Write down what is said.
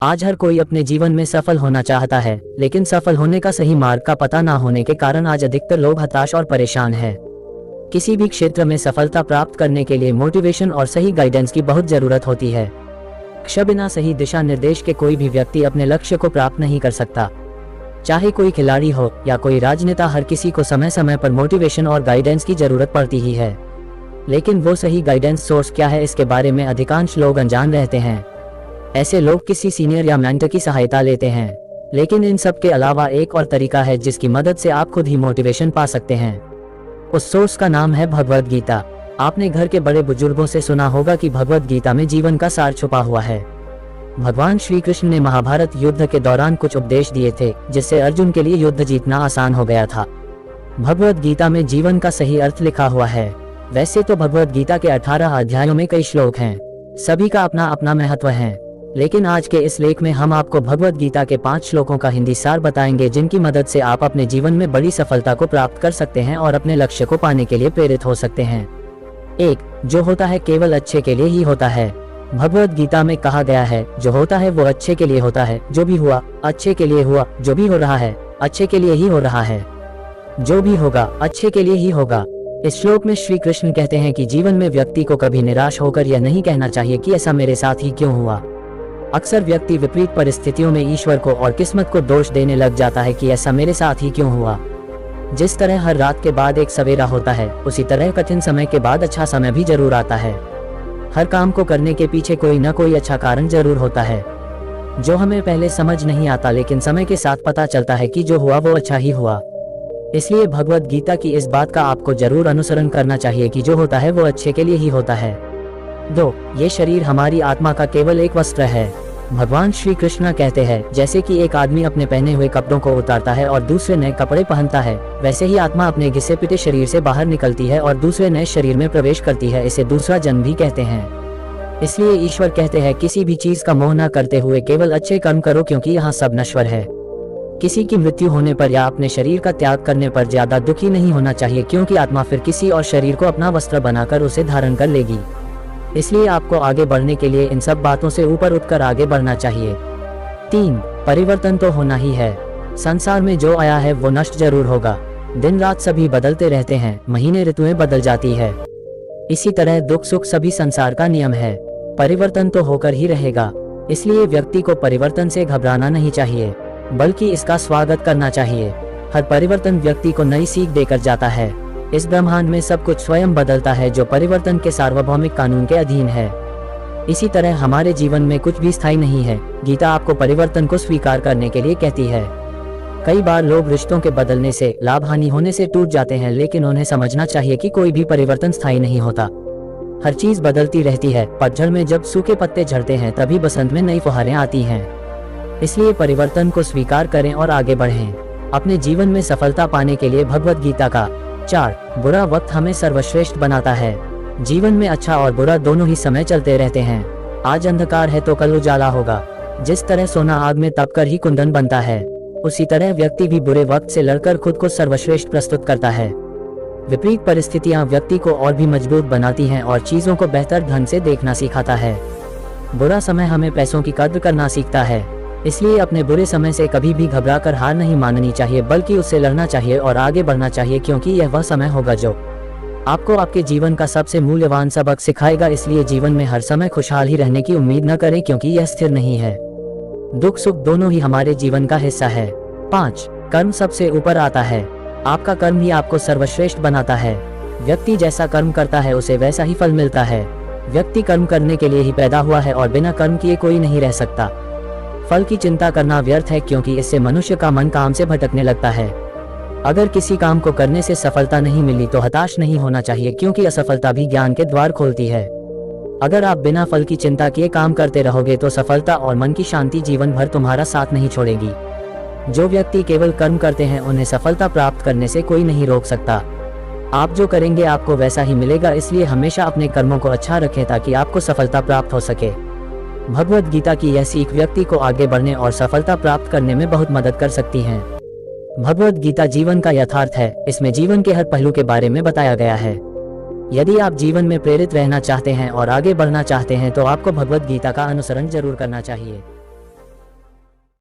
आज हर कोई अपने जीवन में सफल होना चाहता है, लेकिन सफल होने का सही मार्ग का पता ना होने के कारण आज अधिकतर लोग हताश और परेशान हैं। किसी भी क्षेत्र में सफलता प्राप्त करने के लिए मोटिवेशन और सही गाइडेंस की बहुत जरूरत होती है। बिना सही दिशा निर्देश के कोई भी व्यक्ति अपने लक्ष्य को प्राप्त नहीं कर सकता। चाहे कोई खिलाड़ी हो या कोई राजनेता, हर किसी को समय समय पर मोटिवेशन और गाइडेंस की जरूरत पड़ती ही है। लेकिन वो सही गाइडेंस सोर्स क्या है, इसके बारे में अधिकांश लोग अनजान रहते हैं। ऐसे लोग किसी सीनियर या मेंटर की सहायता लेते हैं, लेकिन इन सब के अलावा एक और तरीका है जिसकी मदद से आप खुद ही मोटिवेशन पा सकते हैं। उस सोर्स का नाम है भगवद गीता। आपने घर के बड़े बुजुर्गों से सुना होगा कि भगवद गीता में जीवन का सार छुपा हुआ है। भगवान श्री कृष्ण ने महाभारत युद्ध के दौरान कुछ उपदेश दिए थे, जिससे अर्जुन के लिए युद्ध जीतना आसान हो गया था। भगवद गीता में जीवन का सही अर्थ लिखा हुआ है। वैसे तो भगवद गीता के 18 अध्यायों में कई श्लोक हैं, सभी का अपना अपना महत्व है, लेकिन आज के इस लेख में हम आपको भगवद गीता के 5 श्लोकों का हिंदी सार बताएंगे, जिनकी मदद से आप अपने जीवन में बड़ी सफलता को प्राप्त कर सकते हैं और अपने लक्ष्य को पाने के लिए प्रेरित हो सकते हैं। 1. जो होता है केवल अच्छे के लिए ही होता है। भगवद गीता में कहा गया है, जो होता है वो अच्छे के लिए होता है। जो भी हुआ अच्छे के लिए हुआ, जो भी हो रहा है अच्छे के लिए ही हो रहा है, जो भी होगा अच्छे के लिए ही होगा। इस श्लोक में श्री कृष्ण कहते हैं कि जीवन में व्यक्ति को कभी निराश होकर यह नहीं कहना चाहिए कि ऐसा मेरे साथ ही क्यों हुआ। अक्सर व्यक्ति विपरीत परिस्थितियों में ईश्वर को और किस्मत को दोष देने लग जाता है कि ऐसा मेरे साथ ही क्यों हुआ। जिस तरह हर रात के बाद एक सवेरा होता है, उसी तरह कठिन समय के बाद अच्छा समय भी जरूर आता है। हर काम को करने के पीछे कोई न कोई अच्छा कारण जरूर होता है, जो हमें पहले समझ नहीं आता, लेकिन समय के साथ पता चलता है कि जो हुआ वो अच्छा ही हुआ। इसलिए भगवद गीता की इस बात का आपको जरूर अनुसरण करना चाहिए कि जो होता है वो अच्छे के लिए ही होता है। 2. ये शरीर हमारी आत्मा का केवल एक वस्त्र है। भगवान श्री कृष्ण कहते हैं, जैसे कि एक आदमी अपने पहने हुए कपड़ों को उतारता है और दूसरे नए कपड़े पहनता है, वैसे ही आत्मा अपने घिसे पिटे शरीर से बाहर निकलती है और दूसरे नए शरीर में प्रवेश करती है। इसे दूसरा जन्म भी कहते हैं। इसलिए ईश्वर कहते हैं, किसी भी चीज का मोह न करते हुए केवल अच्छे कर्म करो, क्योंकि यहाँ सब नश्वर है। किसी की मृत्यु होने पर या अपने शरीर का त्याग करने पर ज्यादा दुखी नहीं होना चाहिए, क्योंकि आत्मा फिर किसी और शरीर को अपना वस्त्र बनाकर उसे धारण कर लेगी। इसलिए आपको आगे बढ़ने के लिए इन सब बातों से ऊपर उठकर आगे बढ़ना चाहिए। 3. परिवर्तन तो होना ही है। संसार में जो आया है वो नष्ट जरूर होगा। दिन रात सभी बदलते रहते हैं, महीने ऋतुएं बदल जाती है। इसी तरह दुख सुख सभी संसार का नियम है, परिवर्तन तो होकर ही रहेगा। इसलिए व्यक्ति को परिवर्तन से घबराना नहीं चाहिए, बल्कि इसका स्वागत करना चाहिए। हर परिवर्तन व्यक्ति को नई सीख देकर जाता है। इस ब्रह्मांड में सब कुछ स्वयं बदलता है, जो परिवर्तन के सार्वभौमिक कानून के अधीन है। इसी तरह हमारे जीवन में कुछ भी स्थायी नहीं है। गीता आपको परिवर्तन को स्वीकार करने के लिए कहती है। कई बार लोग रिश्तों के बदलने से, लाभ हानि होने से टूट जाते हैं, लेकिन उन्हें समझना चाहिए कि कोई भी परिवर्तन स्थायी नहीं होता। हर चीज बदलती रहती है। पतझड़ में जब सूखे पत्ते झड़ते हैं, तभी बसंत में नई फुहारें आती हैं। इसलिए परिवर्तन को स्वीकार करें और आगे बढ़ें, अपने जीवन में सफलता पाने के लिए। भगवद गीता का 4. बुरा वक्त हमें सर्वश्रेष्ठ बनाता है। जीवन में अच्छा और बुरा दोनों ही समय चलते रहते हैं। आज अंधकार है तो कल उजाला होगा। जिस तरह सोना आग में तपकर ही कुंदन बनता है, उसी तरह व्यक्ति भी बुरे वक्त से लड़कर खुद को सर्वश्रेष्ठ प्रस्तुत करता है। विपरीत परिस्थितियां व्यक्ति को और भी मजबूत बनाती हैं और चीजों को बेहतर ढंग से देखना सिखाता है। बुरा समय हमें पैसों की कद्र करना सीखता है। इसलिए अपने बुरे समय से कभी भी घबराकर हार नहीं माननी चाहिए, बल्कि उससे लड़ना चाहिए और आगे बढ़ना चाहिए, क्योंकि यह वह समय होगा जो आपको आपके जीवन का सबसे मूल्यवान सबक सिखाएगा। इसलिए जीवन में हर समय खुशहाल ही रहने की उम्मीद न करें, क्योंकि यह स्थिर नहीं है। दुख सुख दोनों ही हमारे जीवन का हिस्सा है। 5. कर्म सबसे ऊपर आता है। आपका कर्म ही आपको सर्वश्रेष्ठ बनाता है। व्यक्ति जैसा कर्म करता है, उसे वैसा ही फल मिलता है। व्यक्ति कर्म करने के लिए ही पैदा हुआ है और बिना कर्म किए कोई नहीं रह सकता। फल की चिंता करना व्यर्थ है, क्योंकि इससे मनुष्य का मन काम से भटकने लगता है। अगर किसी काम को करने से सफलता नहीं मिली तो हताश नहीं होना चाहिए, क्योंकि असफलता भी ज्ञान के द्वार खोलती है। अगर आप बिना फल की चिंता किए काम करते रहोगे तो सफलता और मन की शांति जीवन भर तुम्हारा साथ नहीं छोड़ेगी। जो व्यक्ति केवल कर्म करते हैं, उन्हें सफलता प्राप्त करने से कोई नहीं रोक सकता। आप जो करेंगे आपको वैसा ही मिलेगा। इसलिए हमेशा अपने कर्मों को अच्छा रखें, ताकि आपको सफलता प्राप्त हो सके। भगवद गीता की यह सीख व्यक्ति को आगे बढ़ने और सफलता प्राप्त करने में बहुत मदद कर सकती है। भगवद गीता जीवन का यथार्थ है। इसमें जीवन के हर पहलू के बारे में बताया गया है। यदि आप जीवन में प्रेरित रहना चाहते हैं और आगे बढ़ना चाहते हैं, तो आपको भगवद गीता का अनुसरण जरूर करना चाहिए।